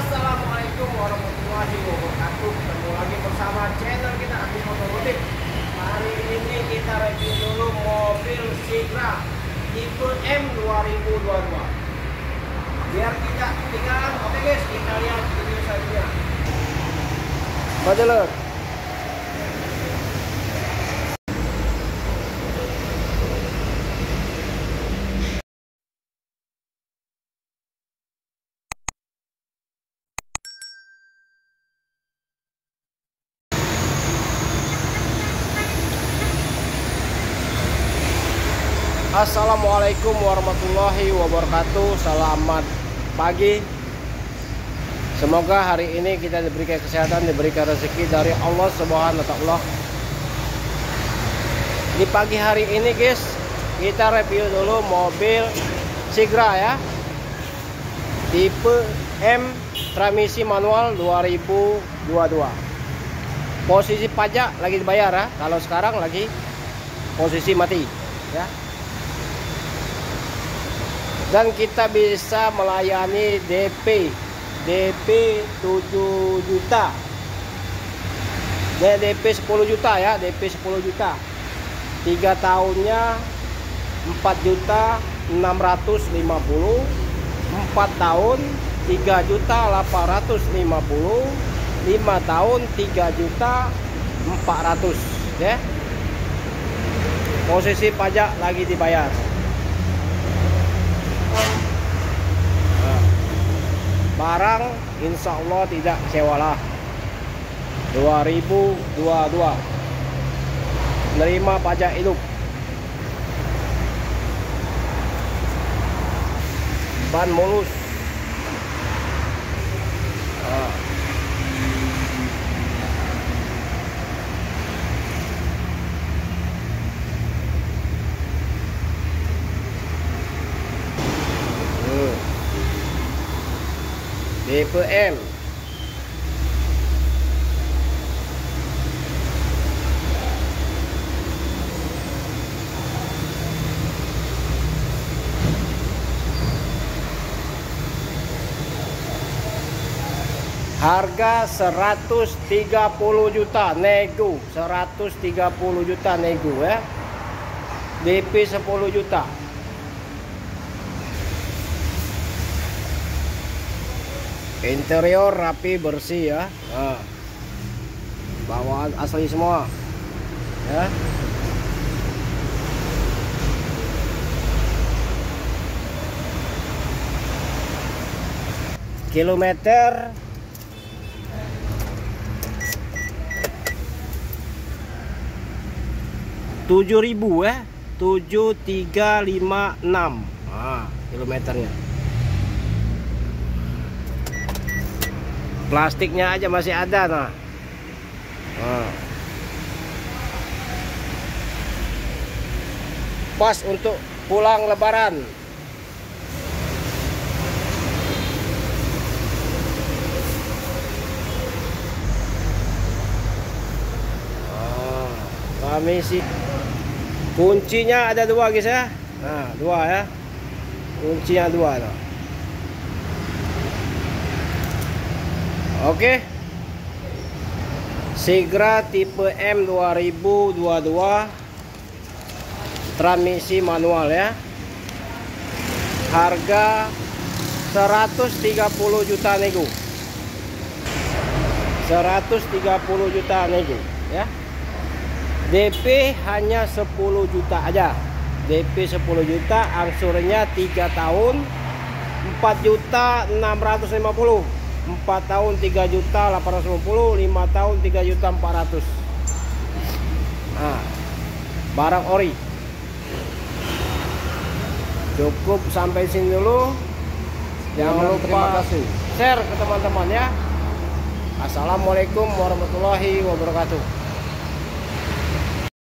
Assalamualaikum warahmatullahi wabarakatuh. Ketemu lagi bersama channel kita Adi Otomotif. Hari ini kita review dulu mobil Sigra tipe M 2022. Biar tidak ketinggalan, oke guys, kita lihat video selanjutnya. Bajalah. Assalamualaikum warahmatullahi wabarakatuh. Selamat pagi. Semoga hari ini kita diberikan kesehatan, diberikan rezeki dari Allah Subhanahu wa Ta'ala. Di pagi hari ini guys, kita review dulu mobil Sigra ya, tipe M transmisi manual 2022. Posisi pajak lagi dibayar ya. Kalau sekarang lagi posisi mati ya. Dan kita bisa melayani DP 7 juta. DP 10 juta ya, DP 10 juta. 3 tahunnya 4 juta 650. 4 tahun 3 juta 850. 5 tahun 3 juta 400 ya. Posisi pajak lagi dibayar. Barang insya Allah tidak sewalah. 2022 menerima pajak hidup. Ban mulus. Tipe M. Harga 130 juta nego, 130 juta nego ya. DP 10 juta. Interior rapi bersih ya. Nah, bawaan asli semua ya. Kilometer 7.000 ya, 7356 kilometernya. Plastiknya aja masih ada nah. Pas untuk pulang lebaran. Kami sih kuncinya ada 2 guys ya. Nah, 2 ya. Kuncinya 2 nah. Oke. Sigra tipe M 2022 transmisi manual ya. Harga 130 juta nego. 130 juta nego ya. DP hanya 10 juta aja. DP 10 juta, angsurnya 3 tahun 4 juta 650. 4 tahun 3 juta 850, 5 tahun 3 juta 400. Nah, barang ori. Cukup sampai sini dulu. Jangan lupa share ke teman-teman ya. Assalamualaikum warahmatullahi wabarakatuh.